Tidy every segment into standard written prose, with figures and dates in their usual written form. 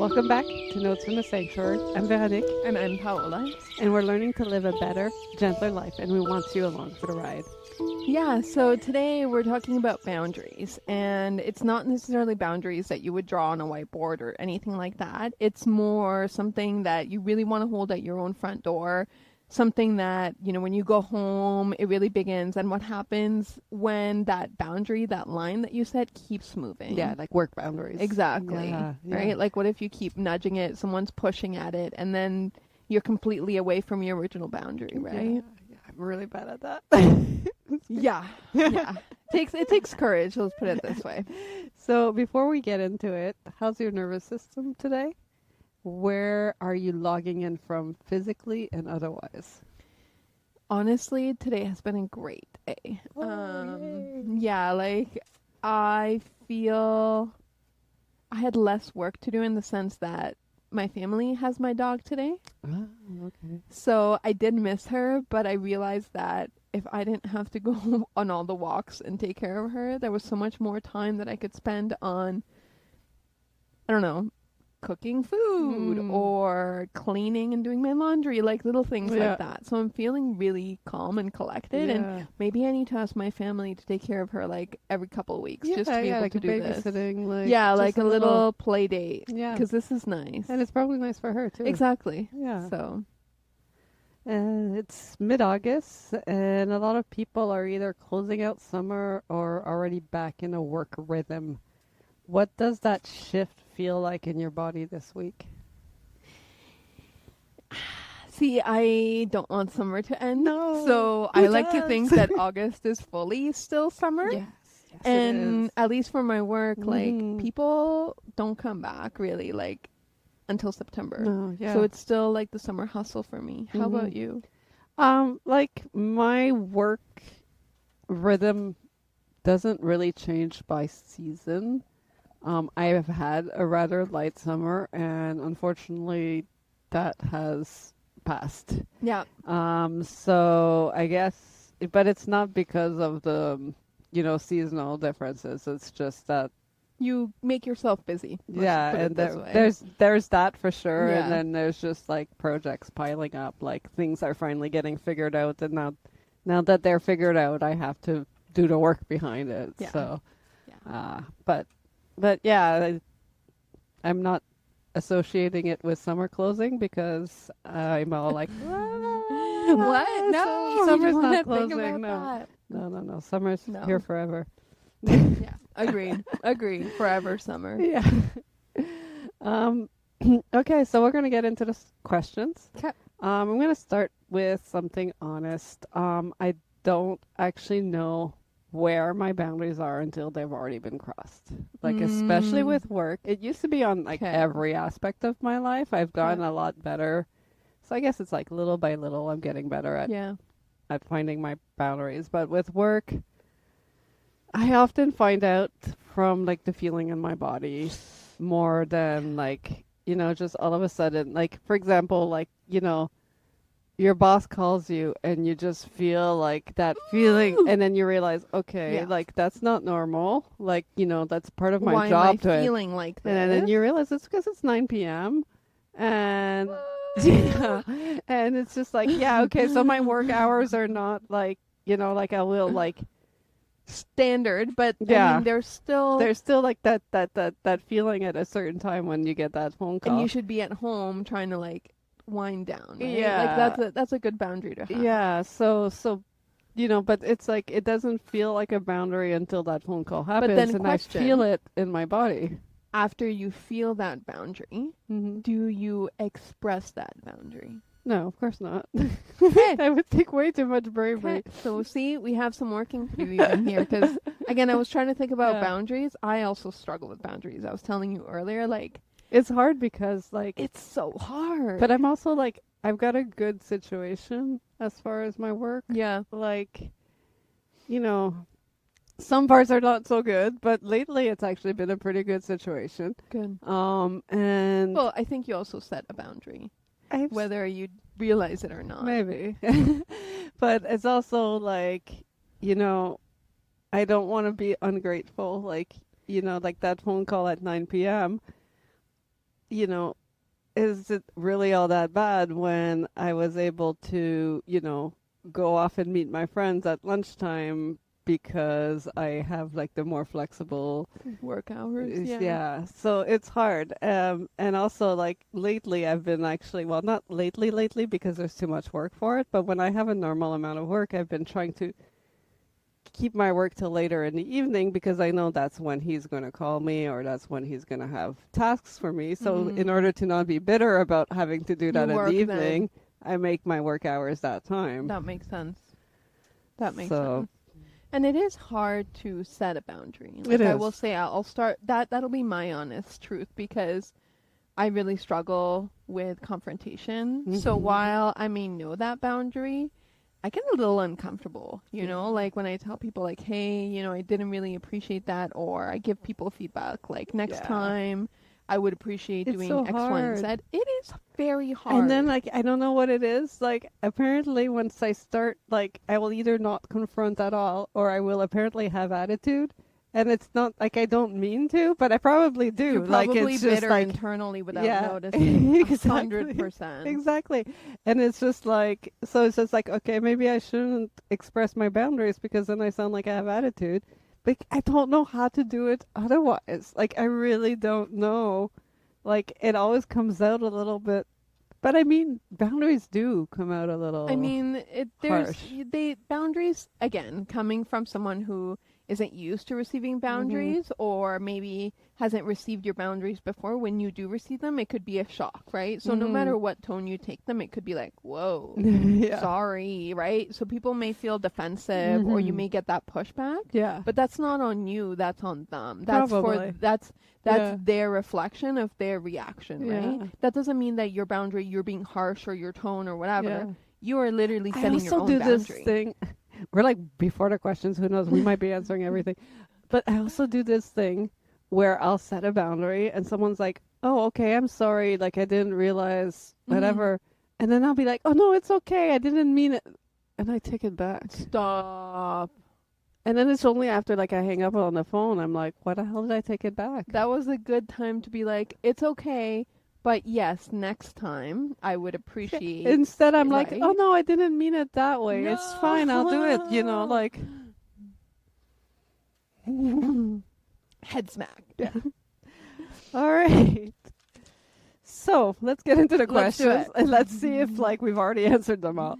Welcome back to Notes from the Sanctuary. I'm Véronique, And I'm Paola. and we're learning to live a better, gentler life, and we want you along for the ride. Yeah, so today we're talking about boundaries, and it's not necessarily boundaries that you would draw on a whiteboard or anything like that. It's more something that you really want to hold at your own front door, something that, when you go home, it really begins. And what happens when that boundary, that line that you set, keeps moving? Yeah, like work boundaries. Exactly. Yeah. Right? Like, what if you keep nudging it, someone's pushing at it, and then you're completely away from your original boundary, right? Yeah, I'm really bad at that. Yeah. Yeah. It takes courage, let's put it this way. So before we get into it, how's your nervous system today? Where are you logging in from physically and otherwise? Honestly, today has been a great day. Yay. Yeah, like I feel I had less work to do in the sense that my family has my dog today. Oh, okay. So I did miss her, but I realized that if I didn't have to go on all the walks and take care of her, there was so much more time that I could spend on, I don't know, cooking food or cleaning and doing my laundry, like little things like that. So I'm feeling really calm and collected, and maybe I need to ask my family to take care of her like every couple of weeks just to be able like to a do this. babysitting, like Yeah, just like a little play date. Yeah, because this is nice. and it's probably nice for her too. Exactly. Yeah. So It's mid-August, and a lot of people are either closing out summer or already back in a work rhythm. What does that shift feel like in your body this week? see, I don't want summer to end. No, So who I like to does? think that August is fully still summer. Yes, And it is. at least for my work, like Mhm. people don't come back really like until September. No, yeah. So it's still like the summer hustle for me. How about Mhm. you? Like my work rhythm doesn't really change by season. I have had a rather light summer, and unfortunately, that has passed. Yeah. So I guess, but it's not because of the, seasonal differences. It's just that, You make yourself busy. yeah, Put it and this way. there's that for sure, Yeah. and then there's just like projects piling up, like things are finally getting figured out, and now that they're figured out, I have to do the work behind it. Yeah. So, Yeah. but yeah, I'm not associating it with summer closing because I'm all like, What? No, you summer's don't not wanna think closing. about No. Summer's No. here forever. Yeah. Agreed. Forever summer. Yeah. Um, okay, so we're gonna get into the questions. Okay. I'm gonna start with something honest. I don't actually know where my boundaries are until they've already been crossed. Like especially with work. It used to be on like 'Kay. every aspect of my life. I've gotten Okay. a lot better. So I guess it's like little by little I'm getting better Yeah. at finding my boundaries. But with work, I often find out from like the feeling in my body more than like, just all of a sudden, like for example, like, your boss calls you and you just feel like that feeling and then you realize, okay, Yeah. like that's not normal. Like, that's part of my Why job am I to it. feeling like this? And then you realize it's because it's 9 p.m. And yeah, and it's just like, yeah, okay, so my work hours are not like, like I will like standard, but I Yeah. mean, there's still like that feeling at a certain time when you get that phone call. and you should be at home trying to like wind down. Right? Yeah. Like that's a good boundary to have. Yeah, so but it's like it doesn't feel like a boundary until that phone call happens, then and question. I feel it in my body. After you feel that boundary, Mm-hmm. do you express that boundary? No, of course not. Okay. That would take way too much bravery. Okay. So see, we have some working to do even here because again, I was trying to think about Yeah. boundaries. I also struggle with boundaries. I was telling you earlier, like It's hard because like it's so hard. but I'm also like I've got a good situation as far as my work. yeah. Like, some parts are not so good, but lately it's actually been a pretty good situation. Good. And Well, I think you also set a boundary, I've whether you realize it or not. maybe, but it's also like, I don't want to be ungrateful. Like, like that phone call at 9 p.m. you know, is it really all that bad when I was able to, go off and meet my friends at lunchtime because I have like the more flexible, Work hours, yeah. yeah. So it's hard. And also like lately I've been actually, well, not lately because there's too much work for it, but when I have a normal amount of work, I've been trying to keep my work till later in the evening because I know that's when he's going to call me or that's when he's going to have tasks for me. So in Mm. order to not be bitter about having to do You that in the work then. evening, I make my work hours that time. That makes sense. That makes So sense. And it is hard to set a boundary. it Like I will is. say, I'll start that. That'll be my honest truth because I really struggle with confrontation. So Mhm. while I may know that boundary, I get a little uncomfortable, Yeah. like when I tell people like, "Hey, I didn't really appreciate that," or I give people feedback like, "Next Yeah. time, I would appreciate It's doing so X, Y, and Z." hard. It is very And then hard. like I don't know what it is. Like apparently once I start like I will either not confront at all or I will apparently have attitude. And it's not like I don't mean to, but I probably You're do. Like probably it's just bitter like internally without yeah, noticing. a hundred exactly. percent. Exactly. And it's just like so it's just like okay, maybe I shouldn't express my boundaries because then I sound like I have attitude. But I don't know how to do it otherwise. Like I really don't know. Like it always comes out a little bit, but I mean, boundaries do come out a I little mean, harsh. they boundaries again coming from someone who isn't used to receiving Mhm. boundaries or maybe hasn't received your boundaries before. When you do receive them, it could be a shock, right? So no matter Mhm. what tone you take them, it could be like, "Whoa, Yeah. sorry," right? So people may feel defensive or you Mhm. may get that pushback, Yeah. but that's not on you, that's on them. Probably. That's Yeah. their reflection of their reaction, right? Yeah. That doesn't mean that your boundary, you're being harsh or your tone or whatever. Yeah. You are literally I setting your also own do this boundary. thing. We're like before the questions, who knows? We might be answering everything. But I also do this thing where I'll set a boundary and someone's like, "Oh, okay, I'm sorry. Like I didn't realize Hmm. whatever." And then I'll be like, "Oh no, it's okay. I didn't mean it." And I take it back. Stop. And then it's only after like I hang up on the phone, I'm like, "Why the hell did I take it back?" That was a good time to be like, it's okay, but yes, next time I would Yeah. appreciate Instead, I'm it, like, "Oh right? no, I didn't mean it that way. It's fine. I'll do it." No. Like Head smack. yeah. All right. So let's get into the Let's do questions it. and let's see if like we've already answered them all.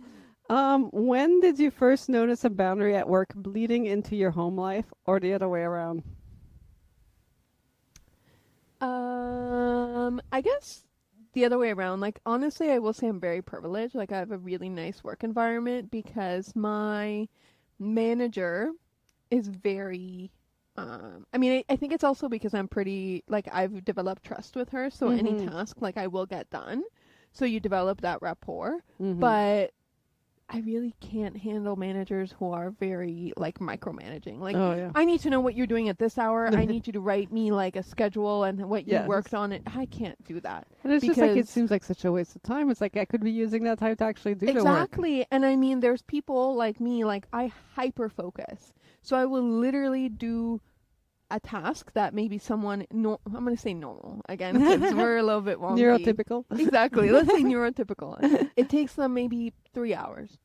When did you first notice a boundary at work bleeding into your home life or the other way around? I guess the other way around. Like honestly, I will say I'm very privileged. Like I have a really nice work environment because my manager is very I mean I think it's also because I'm pretty like I've developed trust with her, so any Mhm. task like I will get done. So you develop that rapport. Mhm. But I really can't handle managers who are very like micromanaging. Like, Oh yeah. I need to know what you're doing at this hour. I need you to write me like a schedule and what you worked Yes. on it. I can't do that And it's just like it because seems like such a waste of time. It's like I could be using that time to actually do the work. exactly. And I mean, there's people like me, like I hyper focus. So I will literally do a task that maybe someone, no, I'm going to say normal again because we're a little bit wonky. Neurotypical. Exactly. Let's say neurotypical. It takes them maybe 3 hours.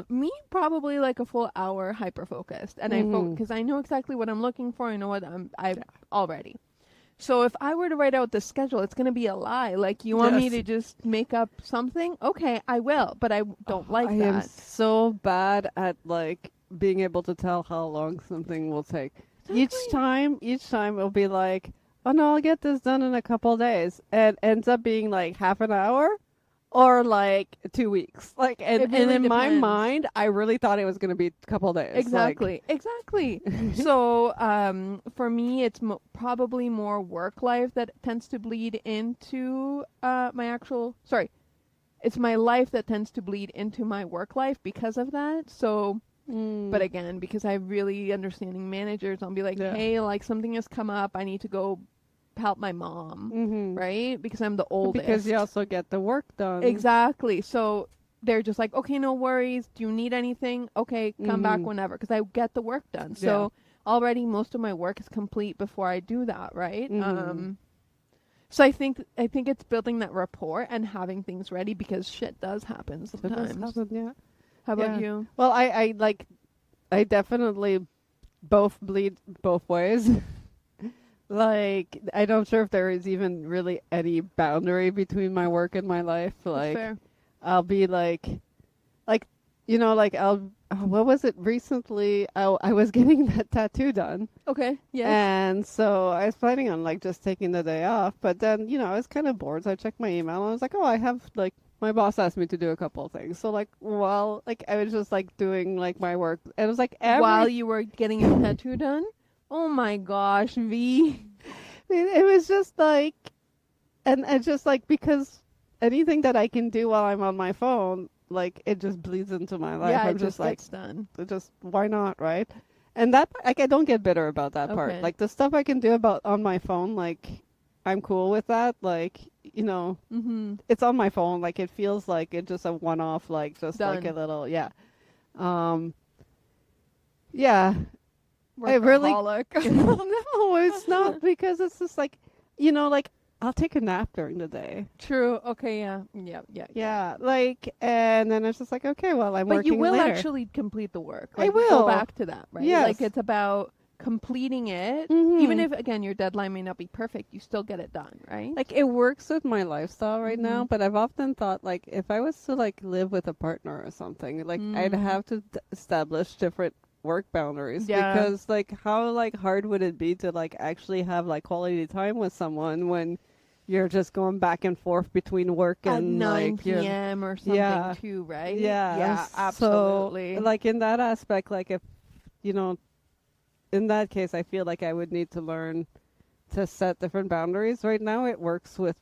Me probably like a full hour hyper focused, and I Mhm. because I know exactly what I'm looking for. I know what I Yeah. already. So if I were to write out the schedule, it's gonna be a lie. Like you want me Yes. to just make up something? Okay, I will, but I Oh, don't I like am that. so bad at like being able to tell how long something will take. Exactly. Each time it'll be like, "Oh no, I'll get this done in a couple days." And ends up being like half an hour or like 2 weeks. Like It and really in my depends. mind, I really thought it was going to be a couple days. Like Exactly, exactly. So, for me, it's probably more work life that tends to bleed into my actual. Sorry, it's my life that tends to bleed into my work life because of that. So, but mm, again, because I really understanding managers, I'll be like, yeah. hey, like something has come up, I need to go help my mom, Mhm. right? Because I'm the But because you oldest. also get the work done. Exactly. So they're just like, okay, no worries. Do you need anything? Okay, come back Mhm. whenever because I get the work done. Yeah. So already most of my work is complete before I do that, right? Mhm. So I think it's building that rapport and having things ready because shit does happen So this sometimes. happened, yeah. How about Yeah. you? Well, I like, I definitely both bleed both ways. Like, I don't sure if there is even really any boundary between my work and my life. That's Like, fair. I'll be like, you know, like what was it recently? I was getting that tattoo done. Okay. Yes. And so I was planning on like just taking the day off, but then, you know, I was kind of bored. So I checked my email and I was like, oh, I have like, my boss asked me to do a couple of things. So like, well, like I was just like doing like my work. And it was like While you were getting your tattoo done? Oh my gosh, V. it was just like, and it's just like, because anything that I can do while I'm on my phone, like it just bleeds into my life. Yeah, I'm it just just like, gets done. just why not, right? And that, like, I don't get bitter about that part. Okay. Like the stuff I can do about on my phone, like I'm cool with that. Like, you know, Mm-hmm. it's on my phone. Like it feels like it's just a one-off, like just like a Done. little, yeah, um, yeah. I really Workaholic. no, it's not, because it's just like, you know, like I'll take a nap during the day. True. Okay. Yeah. Yeah. Yeah. Yeah, like, and then it's just like, okay, well, I'm But you working will later. actually complete the work. I Like, will. go back to that, right? Yes. Like, it's about completing it. Mhm. Even if, again, your deadline may not be perfect, you still get it done, right? Like it works with my lifestyle right now, Mhm. but I've often thought like if I was to like live with a partner or something, like I'd Mm. have to establish different work boundaries, Yeah. because like how like hard would it be to like actually have like quality time with someone when you're just going back and forth between work At and 9 like your, p.m. or something, yeah, too, right? yeah. Yeah, So absolutely. like in that aspect, like if, you know, in that case, I feel like I would need to learn to set different boundaries. Right now, it works with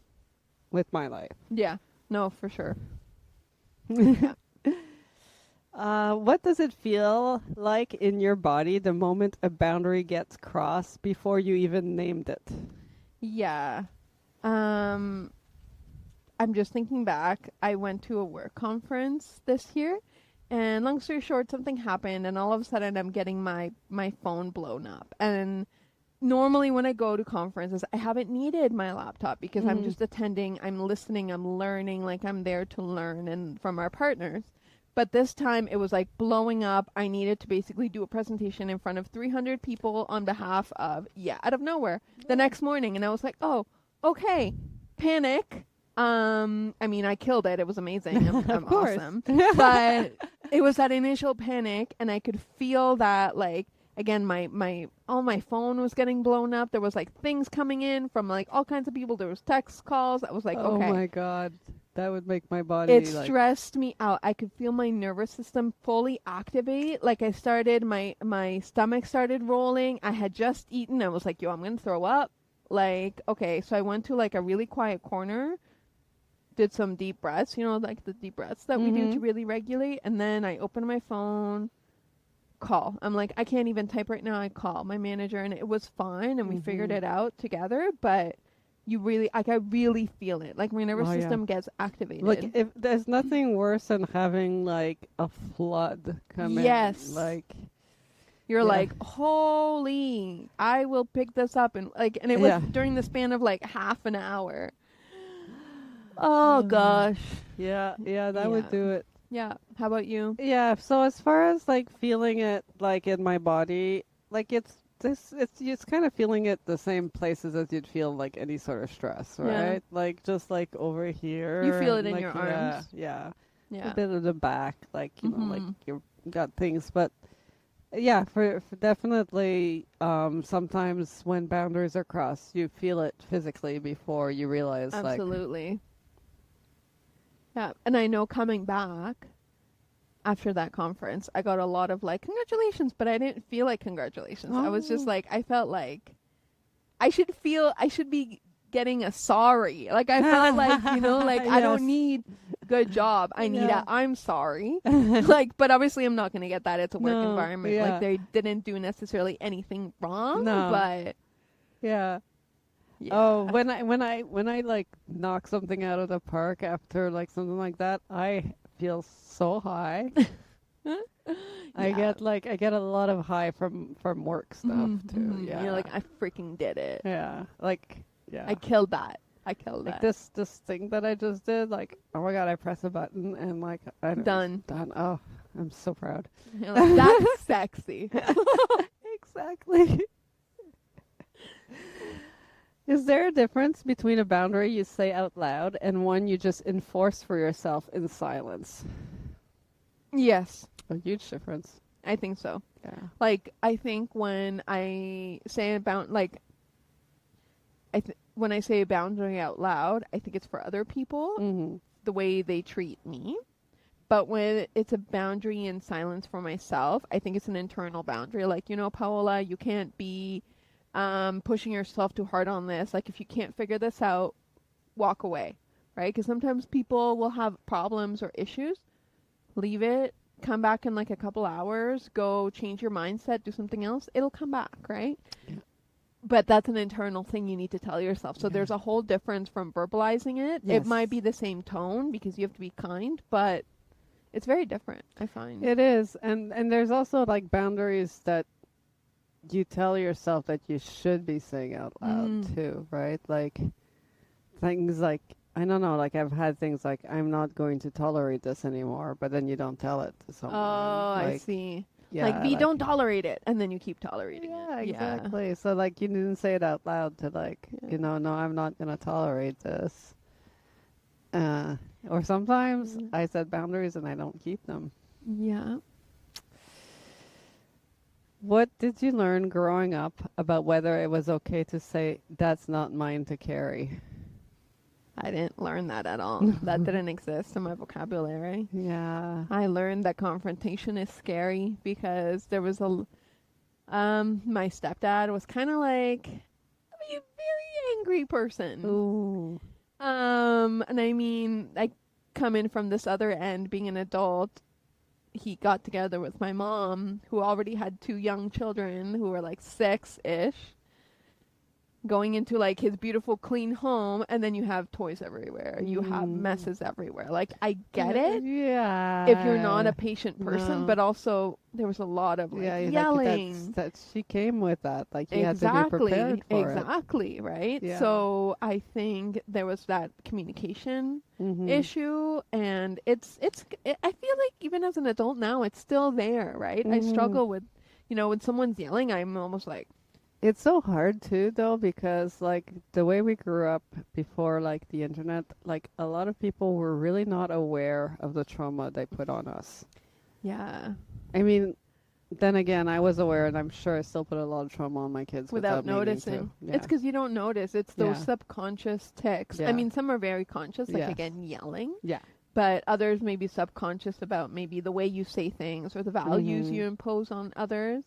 my life. Yeah. No, for sure. What does it feel like in your body the moment a boundary gets crossed before you even named it? Yeah. I'm just thinking back. I went to a work conference this year, and long story short, something happened, and all of a sudden, I'm getting my phone blown up. And normally, when I go to conferences, I haven't needed my laptop because I'm just attending, I'm listening, I'm learning, like I'm there to learn and from our partners. But this time, it was like blowing up. I needed to basically do a presentation in front of 300 people on behalf of, out of nowhere, the next morning, and I was like, oh, okay, panic. I mean, I killed it. It was amazing. I'm course. awesome. But it was that initial panic, and I could feel that, like, again, my phone was getting blown up. There was like things coming in from like all kinds of people. There was text calls. I was like, Oh okay. my God, that would make my body It like. stressed me out. I could feel my nervous system fully activate. Like I started, my stomach started rolling. I had just eaten. I was like, yo, I'm gonna throw up. Like, okay, so I went to like a really quiet corner, did some deep breaths, like the deep breaths that we do to really regulate, and then I opened my phone, call. I'm like, I can't even type right now. I call my manager, and it was fine, and we figured it out together. But you really, like, I really feel it. Like my nervous Oh, yeah. system gets activated. Like if there's nothing worse than having like a flood come in. Yes. Like You're yeah. like, holy, I will pick this up, and it was Yeah. during the span of like half an hour. Oh gosh. Yeah, that would Yeah. do it. Yeah. How about you? Yeah, so as far as like feeling it like in my body, like it's kind of feeling it the same places as you'd feel like any sort of stress, Yeah. right? Like just like over here. You feel and, it in like, your yeah, arms. Yeah. Yeah. A bit of the back, like, you know, like Mhm. you got things, but yeah, for definitely sometimes when boundaries are crossed, you feel it physically before you realize like Absolutely. Yeah, and I know coming back after that conference, I got a lot of like congratulations, but I didn't feel like congratulations. I was just Oh. like, I felt like I should be getting a sorry. Like I felt like, like I don't Yes. need good job. I need Yeah. a I'm sorry. Like, but obviously I'm not going to get that. It's a work No, environment. yeah. Like they didn't do necessarily anything wrong, No. but Yeah. yeah. Oh, when I like knock something out of the park after like something like that, I feel so high. I get a lot of high from work stuff too. Mhm. Yeah. You're like, I freaking did it. yeah. Like yeah. I killed that. I killed Like that. this thing that I just did, like, oh my god, I press a button and like I don't Done. done. Oh, I'm so proud. You're like, that's sexy. Exactly. Is there a difference between a boundary you say out loud and one you just enforce for yourself in silence? Yes, A huge difference. I think so. Yeah. Like, I think when I say about, like, when I say a boundary out loud, I think it's for other people, Mm-hmm. the way they treat me. But when it's a boundary in silence for myself, I think it's an internal boundary. Like, Paola, you can't be pushing yourself too hard on this. Like, if you can't figure this out, walk away, right? Because sometimes people will have problems or issues. Leave it, come back in like a couple hours, go change your mindset, do something else. It'll come back, right? Yeah. But that's an internal thing you need to tell yourself. So Yeah. there's a whole difference from verbalizing it. Yes. It might be the same tone because you have to be kind, but it's very different, I find. It is. And there's also like boundaries that you tell yourself that you should be saying out loud too, right? Like things like I don't know, like I've had things like I'm not going to tolerate this anymore, but then you don't tell it to someone. Oh, like, I see. Yeah, like, we don't tolerate it, and then you keep tolerating yeah, it. exactly. So like you didn't say it out loud to like, Yeah. no, I'm not gonna tolerate this. Or sometimes I set boundaries and I don't keep them. Yeah. What did you learn growing up about whether it was okay to say that's not mine to carry? I didn't learn that at all. That didn't exist in my vocabulary. Yeah. I learned that confrontation is scary because there was my stepdad was kind of like a very angry person. Ooh. And I mean, I come in from this other end, being an adult. He got together with my mom, who already had 2 young children who were like 6-ish, going into like his beautiful clean home, and then you have toys everywhere. You have messes everywhere. Like, I get it. Yeah. If you're not a patient person, No. but also there was a lot of like yeah, yelling. That's she came with that. Like you had to be Exactly. prepared for Exactly, right? Yeah. So I think there was that communication it. Mhm. issue, and I feel like even as an adult now, it's still there, right? I struggle with, when someone's yelling, I'm almost like, It's so hard too though because like the way we grew up before like the internet, like a lot of people were really not aware of the trauma they put on us. yeah, I mean, then again, I was aware and I'm sure I still put a lot of trauma on my kids without meaning to. noticing. Yeah. It's because you don't notice. It's those Yeah. subconscious tics. I Yeah. mean, some are very conscious, like Yes. again, yelling. Yeah. But others may be subconscious about maybe the way you say things or the values you impose on others.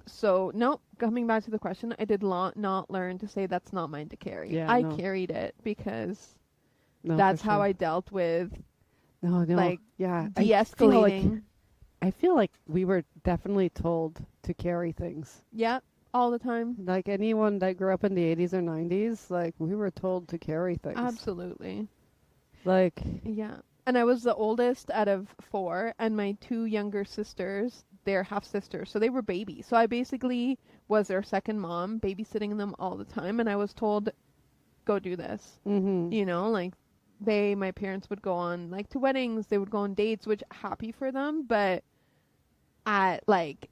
So no, coming back to the question, I did not learn to say that's not mine to carry. Yeah, I no. carried it because No, that's for how sure. I dealt with No, like yeah. de-escalating. I feel like we were definitely told to carry things. Yeah, all the time. Like anyone that grew up in the 80s or 90s, like we were told to carry things. Absolutely. Like, Yeah. And I was the oldest out of 4, and my 2 younger sisters, they're half sisters, so they were babies. So I basically was their second mom, babysitting them all the time, and I was told, go do this. Like my parents would go on like to weddings, they would go on dates, which happy for them, but at like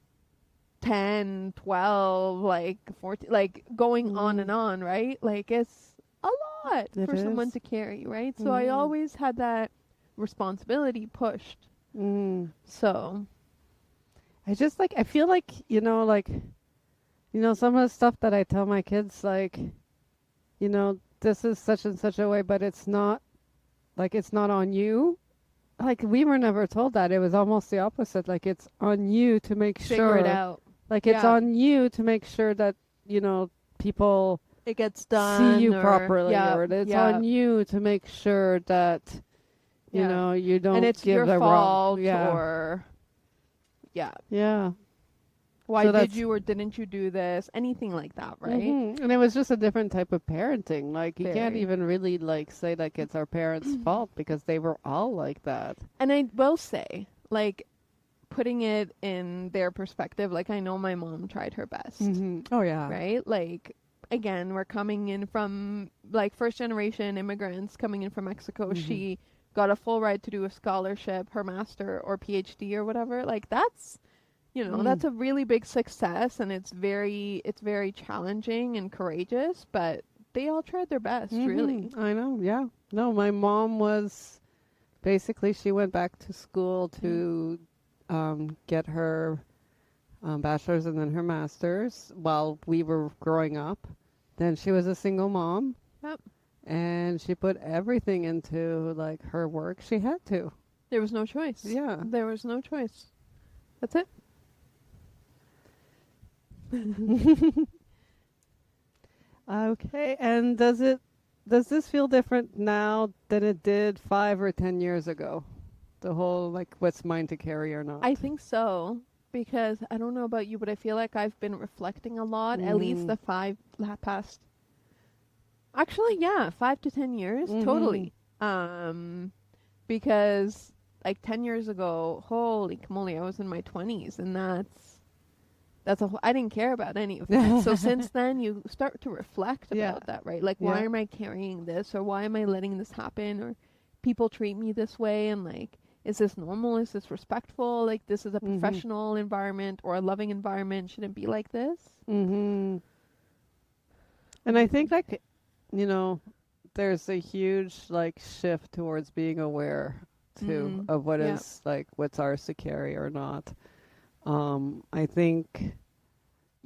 10, 12, like 14, like going on and on, right? Like it's a lot It for someone is. to carry, right? So I always had that responsibility pushed. So I just like, I feel like, some of the stuff that I tell my kids, like, this is such and such a way, but it's not, like, it's not on you. Like, we were never told that. It was almost the opposite. Like, it's on you to make figure sure. it out. Like, it's Yeah. on you to make sure that, people It gets done. see you or, properly. yeah, Or it's yeah. on you to make sure that, Yeah. you don't And it's give your the fault wrong. Yeah. or Yeah. why So did that's- you or didn't you do this? Anything like that, right? And it was just a different type of parenting. Like you can't Very. even really like say like it's our parents' fault because they were all like that. And I will say, like, putting it in their perspective, like, I know my mom tried her best, Oh yeah. right? Like, again, we're coming in from like first generation immigrants coming in from Mexico. Mhm. She got a full ride to do a scholarship, her master or PhD or whatever. Like that's, you know, Mm. that's a really big success, and it's very challenging and courageous, but they all tried their best, really. I know. Yeah. No, my mom was basically she went back to school Yeah. to get her bachelor's and then her master's while we were growing up. Then she was a single mom Yep. and she put everything into like her work. She had to. There was no choice. Yeah. There was no choice. That's it. Okay. And does this feel different now than it did 5 or 10 years ago? The whole like what's mine to carry or not. I think so, because I don't know about you, but I feel like I've been reflecting a lot, at least Mm. the past, actually, yeah, 5 to 10 years, Mhm. totally. Because like 10 years ago, holy moly, I was in my 20s, and I didn't care about any of that. So since then, you start to reflect Yeah. about that, right? Like, why Yeah. am I carrying this, or why am I letting this happen, or people treat me this way, and like, is this normal? Is this respectful? Like, this is a Mhm. professional environment or a loving environment. Shouldn't it be like this? Mhm. What And do I you think think? like you know, there's a huge like shift towards being aware too Mm, of what yeah. is like what's ours to carry or not. I think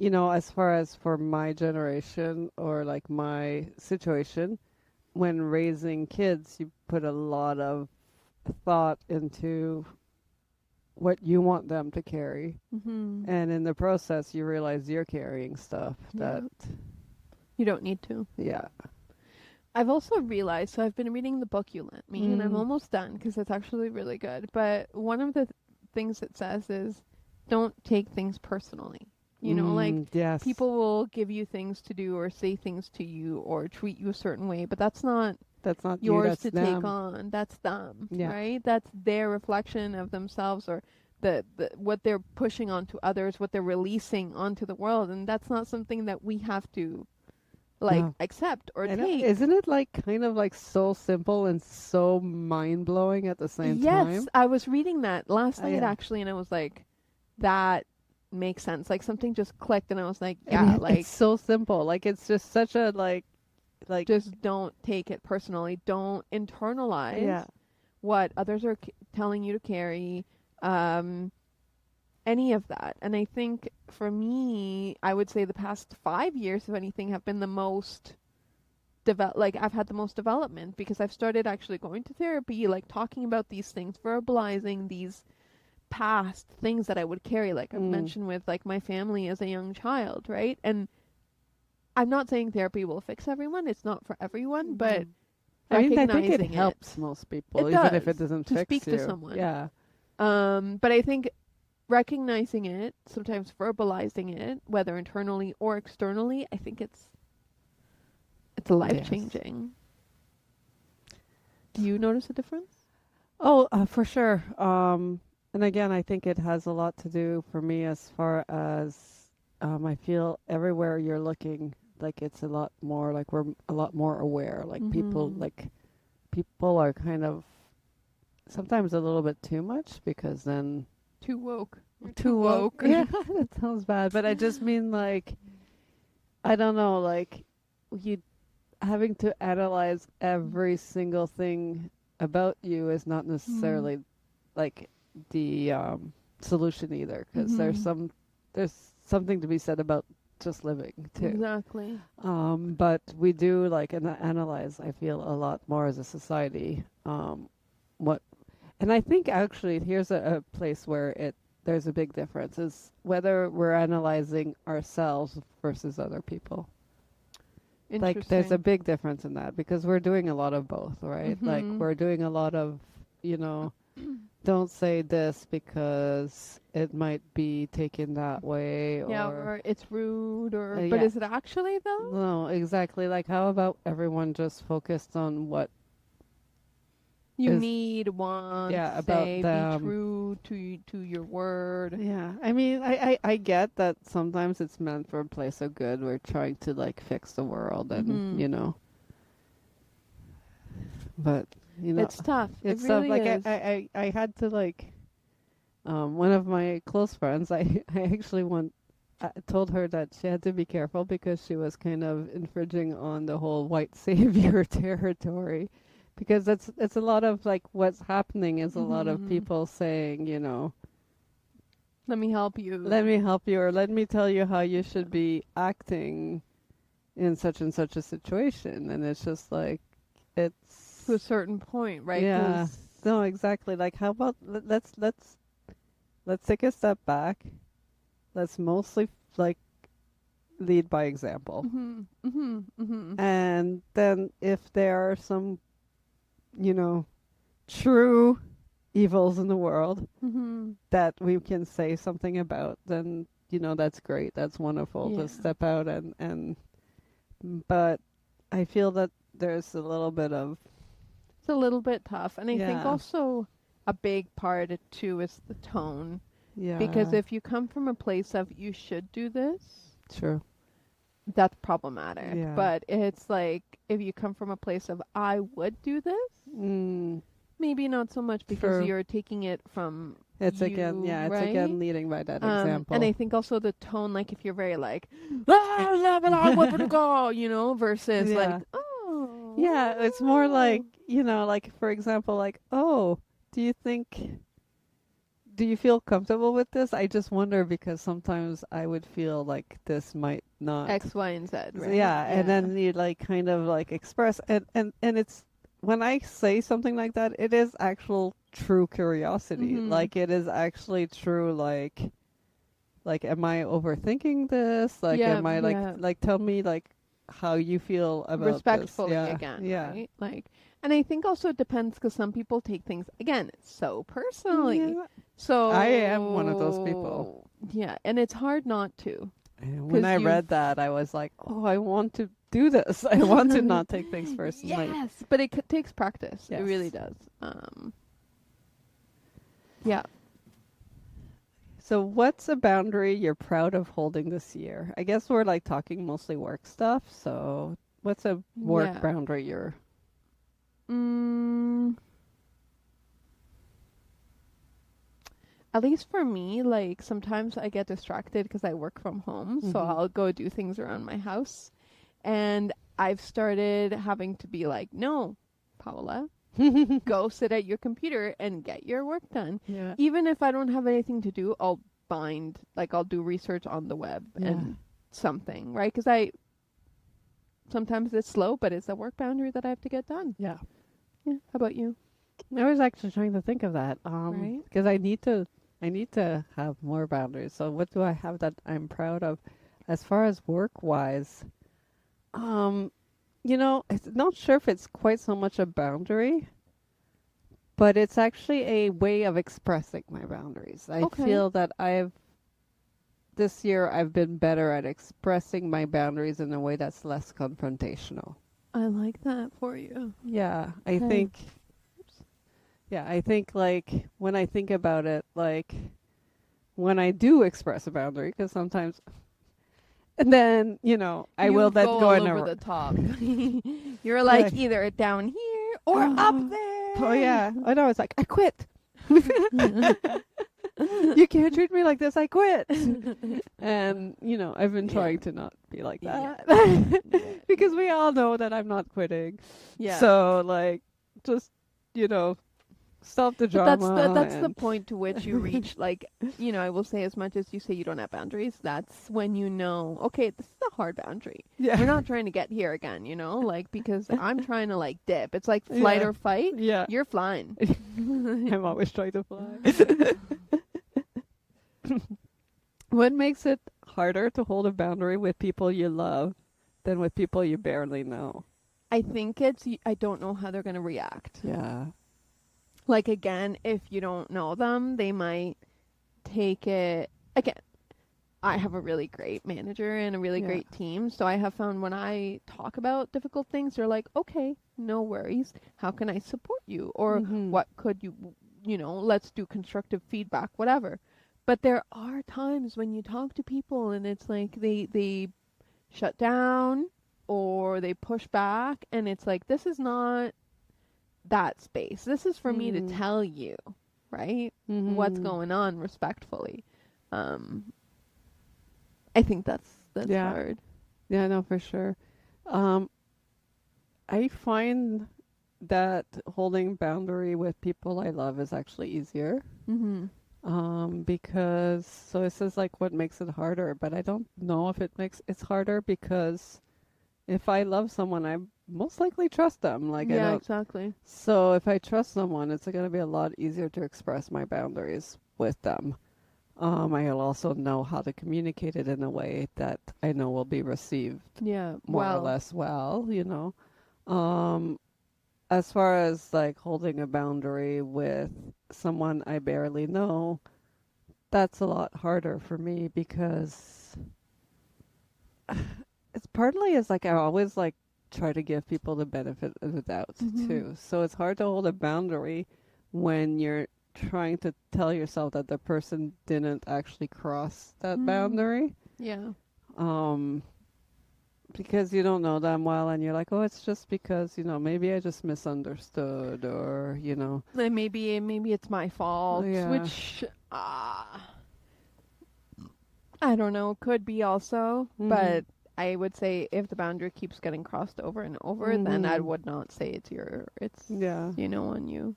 as far as for my generation or like my situation, when raising kids, you put a lot of thought into what you want them to carry. Mhm. And in the process, you realize you're carrying stuff that, Yeah. You don't need to. yeah. I've also realized, so I've been reading the book you lent me, and I'm Mm. almost done because it's actually really good. But one of the things it says is don't take things personally. You know, like Yes. people will give you things to do or say things to you or treat you a certain way, but that's not That's not you, yours that's to take them. on. That's them, Yeah. right? That's their reflection of themselves, or the what they're pushing onto others, what they're releasing onto the world, and that's not something that we have to like No. accept or I know. take. Isn't it like kind of like so simple and so mind blowing at the same Yes, time? I was reading that last night Yeah. actually, and I was like, that makes sense. Like something just clicked, and I was like, And yeah, it's like so simple. Like it's just such a like just don't take it personally. Don't internalize yeah. what others are telling you to carry. Um, any of that. And I think for me, I would say the past 5 years, if anything, have been the most like I've had the most development because I've started actually going to therapy, like talking about these things, verbalizing these past things that I would carry, like I Mm. mentioned with like my family as a young child, right? And I'm not saying therapy will fix everyone. It's not for everyone, but Mhm. I mean, I think it recognizing it, helps most people, it even if it does doesn't to fix speak to you. someone. Yeah. But I think recognizing it, sometimes verbalizing it, whether internally or externally, I think it's life Yes. changing. Do you notice a difference? Oh, for sure. And again, I think it has a lot to do for me as far as I feel everywhere you're looking, like it's a lot more like we're a lot more aware. Mm-hmm. Like people are kind of sometimes a little bit too much because then Too woke. You're too too woke. woke. Yeah, that sounds bad, but I just mean like I don't know, like you having to analyze every single thing about you is not Mm. necessarily like the solution either because Mm-hmm. there's something to be said about just living too. Exactly. But we do like analyze, I feel, a lot more as a society. What and I think actually here's a place where it there's a big difference is whether we're analyzing ourselves versus other people. Like there's a Interesting. big difference in that because we're doing a lot of both, right? Like Mm-hmm. we're doing a lot of, you know, don't say this because it might be taken that way Yeah, or or it's rude, or but yeah. is it actually though? No, exactly. Like how about everyone just focused on what You is need, want, yeah, about say, be them. true to your word. Yeah. I mean, I get that sometimes it's meant for a place of good. We're trying to like fix the world and, Mm-hmm. But you know, It's tough. It it's stuff really like is. I had to like one of my close friends. I actually told her that she had to be careful because she was kind of infringing on the whole white savior territory, because it's a lot of like what's happening is a lot of Hmm. people saying, you know, Let me help you. let me help you or let me tell you how you should be acting in such and such a situation, and it's just like To a it's certain point, right? yeah, Because no, exactly. Like how about let's take a step back. Let's mostly like lead by example. hmm hmm hmm And then if there are some, you know, true evils in the world hmm that we can say something about, then, you know, that's great. That's wonderful yeah, to step out and but I feel that there's a little bit of it's a little bit tough, and I think yeah, also a big part too is the tone. Because yeah, if you come from a place of you should do this, true. that's problematic. Yeah. But it's like if you come from a place of I would do this, Mm, maybe not so much because true. you're taking it from It's again, you, yeah, it's right? again leading by that And I example. think also the tone, like if you're very like, ah, blah, blah, blah, what would it go, versus Yeah. like, oh, Yeah, it's more like, oh. you know, like for example, like, oh, do you think do you feel comfortable with this? I just wonder because sometimes I would feel like this might not. X, Y, and Z, right? Yeah, and Yeah. then you like kind of like express and it's when I say something like that, it is actual true curiosity. Mhm. Like it is actually true like am I overthinking this? Like Yeah, am I yeah. like tell me like how you feel about this. Respectfully Yeah. again, Yeah. right? Like, and I think also it depends because some people take things again so personally. Yeah. I am one of those people. So yeah, and it's hard not to And when because I you've read that, I was like, "Oh, I want to do this. I want to not take things personally." yes, but it takes practice. It really Yes. does. Yeah. So, what's a boundary you're proud of holding this year? I guess we're like talking mostly work stuff. So, what's a work Yeah. boundary you're? Mm, at least for me, like sometimes I get distracted because I work from home, so Mhm. I'll go do things around my house. And I've started having to be like, no, Paola, go sit at your computer and get your work done. Yeah. Even if I don't have anything to do, I'll do research on the web Yeah. and something, right? Because sometimes it's slow, but it's a work boundary that I have to get done. Yeah. Yeah. How about you? I was actually trying to think of that. Right? Because I need to have more boundaries. So, what do I have that I'm proud of, as far as work wise? Um, you know, it's not sure if it's quite so much a boundary, but it's actually a way of expressing my boundaries. I Okay. feel that this year I've been better at expressing my boundaries in a way that's less confrontational. I like that for you. Yeah, Okay. I think like when I think about it, like when I do express a boundary, because sometimes, and then, you know, I will You then go go all in over a, the top. You're like like, either down here or up oh, oh there. yeah. I know, it's like, I quit. You can't treat me like this. I quit. And, you know, I've been Yeah. trying to not be like Yeah. that Yeah. because we all know that I'm not quitting. Yeah. So, like, just, you know, stop the But that's the drama that's the and point to which you reach like I will say as much as you say you don't have boundaries, that's when you know, okay, this is a hard boundary. yeah. We're not trying to get here again, like because I'm trying to like dip. It's like flight Yeah. or fight. Yeah. You're flying. I'm always trying to fly. What makes it harder to hold a boundary with people you love than with people you barely know? I think I don't know how they're going to react. Yeah. Like again, if you don't know them, they might take it again. I have a really great manager and a really Yeah. great team. So I have found when I talk about difficult things, they're like, okay, no worries. How can I support you? Or Mhm. what could let's do constructive feedback, whatever. But there are times when you talk to people and it's like they shut down or they push back and it's like, this is not that space. This is for me to Mm. tell you, right? What's Mhm. going on respectfully. Um, I think that's Yeah. hard. Yeah, no, for sure. Um, I find that holding boundary with people I love is actually easier. Mhm. Because so this is like what makes it harder, but I don't know if it makes it's harder because if I love someone, I most likely trust them. Like I Yeah, don't. exactly. So if I trust someone, it's going to be a lot easier to express my boundaries with them. I'll also know how to communicate it in a way that I know will be received Yeah. more or Well, less well, you know. Um, as far as like holding a boundary with someone I barely know, that's a lot harder for me because it's partly is like I always like try to give people the benefit of the doubt mhm. too. So it's hard to hold a boundary when you're trying to tell yourself that the person didn't actually cross that Mm. boundary. Yeah. Um, because you don't know them well and you're like, oh, it's just because, maybe I just misunderstood or, And maybe it's my oh, fault, yeah. which I don't know, could be also, Mhm. but I would say if the boundary keeps getting crossed over and over, then I Mhm. would not say it's Yeah. on you.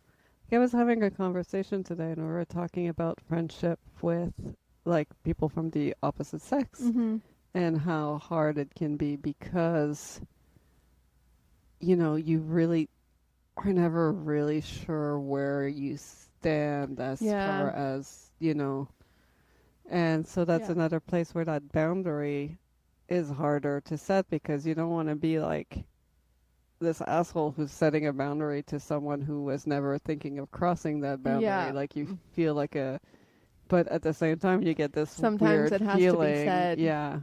I was having a conversation today and we were talking about friendship with like people from the opposite sex Mhm. and how hard it can be because you really are never really sure where you stand as Yeah. far as and so that's Yeah. another place where that boundary is harder to set because you don't want to be like this asshole who's setting a boundary to someone who was never thinking of crossing that boundary. Yeah. Like you feel like but at the same time you get this Sometimes weird it has to be feeling. said. Yeah,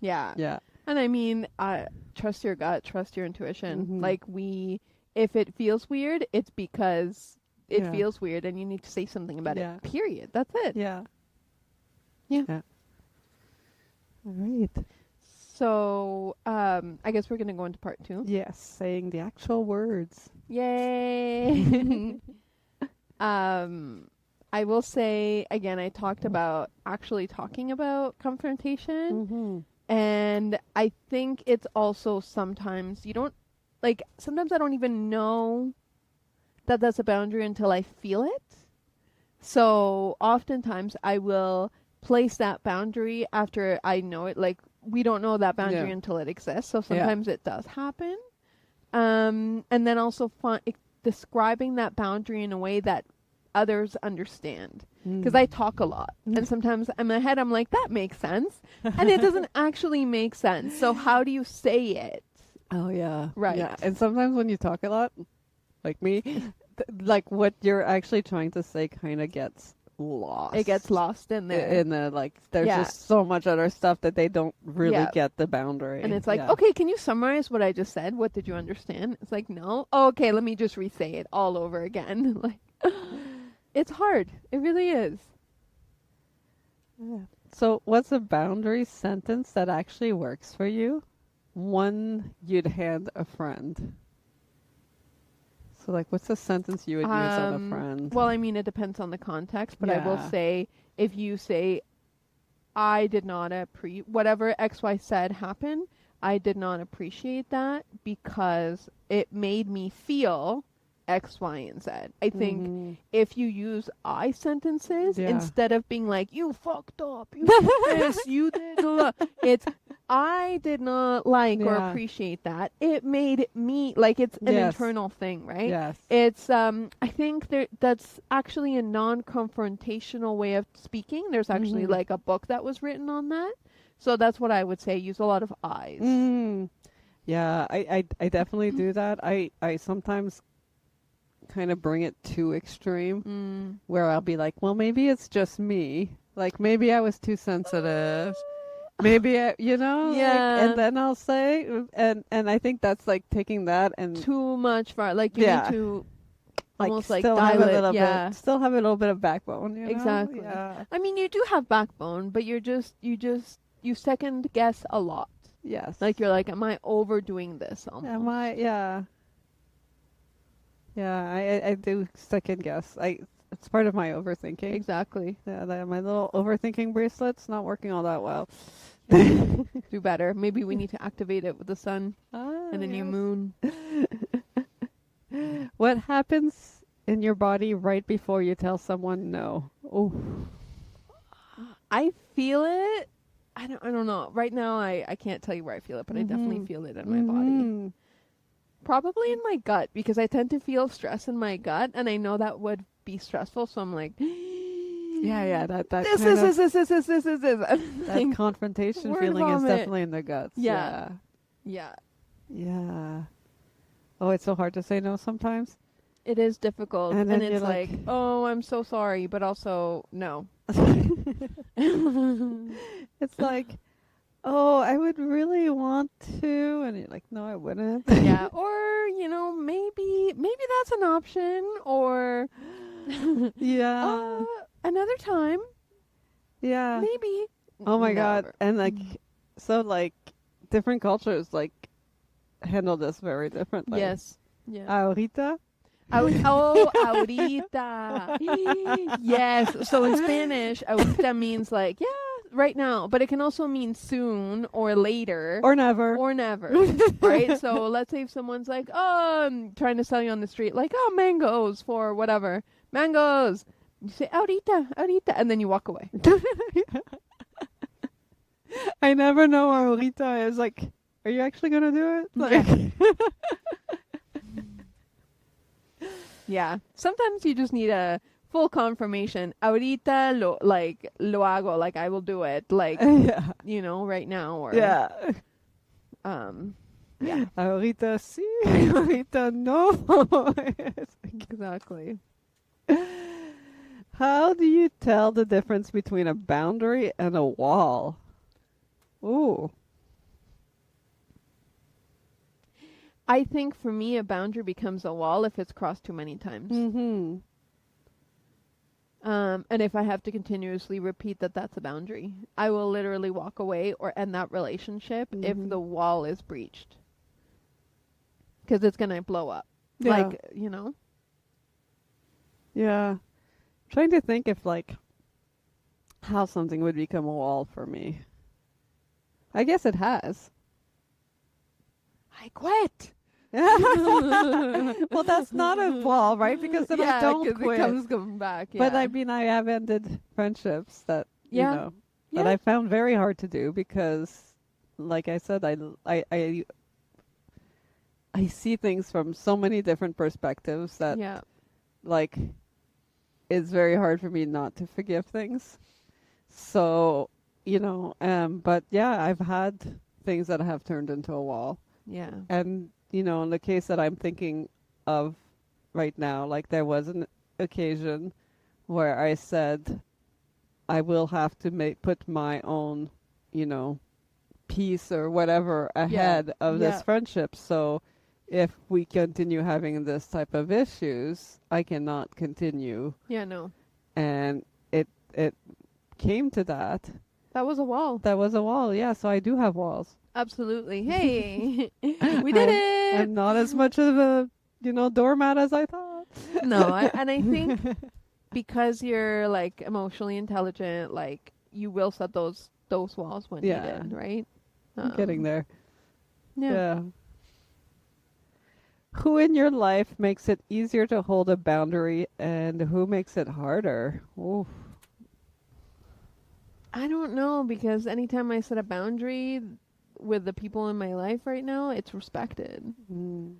Yeah. yeah. And I mean, trust your gut, trust your intuition. Mhm. Like if it feels weird, it's because it Yeah, feels weird and you need to say something about it. yeah, Period. That's it. yeah, Yeah. yeah. All right. So, I guess we're gonna go into part 2. Yes, saying the actual words. Yay! um, I will say again, I talked about actually talking about confrontation, Mhm. and I think it's also sometimes you don't like. Sometimes I don't even know that that's a boundary until I feel it. So oftentimes I will place that boundary after I know it. Like we don't know that Yeah, boundary until it exists. So yeah. sometimes it does happen. And then also describing that boundary in a way that others understand. Because Mm. I talk a lot, and sometimes in my head I'm like, that makes sense, and it doesn't actually make sense. So how do you say it Oh yeah, right? yeah. And sometimes when you talk a lot, like me, like what you're actually trying to say kind of gets It gets lost lost in there. in the like. There's Yeah, just so much other stuff that they don't really yeah. get the And boundary. it's like, Yeah, okay, can you summarize what I just said? What did you understand? It's like, no. Oh, okay, let me just re-say it all over again. Like, it's hard. It really is. yeah. So, what's a boundary sentence that actually works for you? One you'd hand a friend. So, like, what's a sentence you would use on a Well, friend? I mean, it depends on the context, but I will Yeah. say if you say, I did not whatever XY said happened, I did not appreciate that because it made me feel X, Y, and Z. I think Mhm. if you use I sentences Yeah. instead of being like, you fucked up, you did this, you did, it's, I did not like or Yeah. appreciate that. It made me, like, it's an Yes. internal thing, right? Yes. It's I think that's actually a non-confrontational way of speaking. There's actually Mhm. like a book that was written on that. So that's what I would say. Use a lot of eyes. Mm. Yeah, I definitely do that. I sometimes kind of bring it too extreme Mm. where I'll be like, well, maybe it's just me. Like maybe I was too sensitive. Maybe like, and Yeah. then I'll say, and I think that's like taking that and Too much far. Like you need yeah, to like almost like still have dial a it. little bit, Yeah. still have a little bit of backbone, Exactly. Yeah. I mean, you do have backbone, but you second guess a lot. Yes. Like you're like, am I overdoing this Am I? almost? Yeah. Yeah, I do second guess. It's part of my overthinking. Exactly. Yeah, my little overthinking bracelet's not working all that well. Do better. Maybe we need to activate it with the sun and a new Yes. moon. What happens in your body right before you tell someone no? Oh, I feel it. I don't know. Right now I can't tell you where I feel it, but I definitely Mhm. feel it in my body. Mhm. Probably in my gut because I tend to feel stress in my gut and I know that would be stressful, so I'm like Yeah, that this kind is of this. that confrontation Word feeling is vomit. definitely in the guts. Yeah. Yeah. Yeah. Yeah. Oh, it's so hard to say no sometimes. It is difficult And and then you're it's like, like, "Oh, I'm so sorry," but also no. it's like, oh, I would really want to, and you're like, no, I wouldn't. Yeah, or maybe that's an option or Yeah. another time, Yeah. maybe. Oh my God. Never. And like, so like, different cultures like handle this very differently. Yes. Yeah. Ahorita? Ahorita. Yes. So in Spanish, ahorita means like, yeah, right now. But it can also mean soon or later Or never. or never. Right? So let's say if someone's like, oh, I'm trying to sell you on the street, like, oh, mangoes for whatever. Mangoes. You say, ahorita, ahorita. And then you walk away. I never know where ahorita is. Like, are you actually going to do it? Like, Yeah. Sometimes you just need a full confirmation. Ahorita lo hago, like I will do it, like yeah. right now or Yeah. yeah. Ahorita sí, ahorita no. Exactly. How do you tell the difference between a boundary and a wall? Ooh. I think for me a boundary becomes a wall if it's crossed too many times. Mm-hmm. And if I have to continuously repeat that that's a boundary, I will literally walk away or end that relationship if Mhm. the wall is breached. Because it's going to blow up. Yeah. Like, Yeah. Trying to think if like how something would become a wall for me. I guess it has. I quit. Well, that's not a wall, right? Because then I don't 'cause quit. it comes coming back. Yeah. But I mean, I have ended friendships that Yeah. you know Yeah. that I found very hard to do because, like I said, I see things from so many different perspectives that Yeah. like it's very hard for me not to forgive things. So but yeah, I've had things that have turned into a wall. Yeah. And, in the case that I'm thinking of right now, like there was an occasion where I said I will have to put my own, peace or whatever ahead of this Yeah. friendship. So if we continue having this type of issues, I cannot continue. Yeah, no. And it came to that. That was a wall. That was a wall, yeah. So I do have walls. Absolutely. Hey. We did it. I'm not as much of a, doormat as I thought. No, I think because you're like emotionally intelligent, like you will set those walls when Yeah. needed, right? I'm getting there. Yeah. Yeah. Who in your life makes it easier to hold a boundary and who makes it harder? Ooh. I don't know because anytime I set a boundary with the people in my life right now, it's respected. Mm.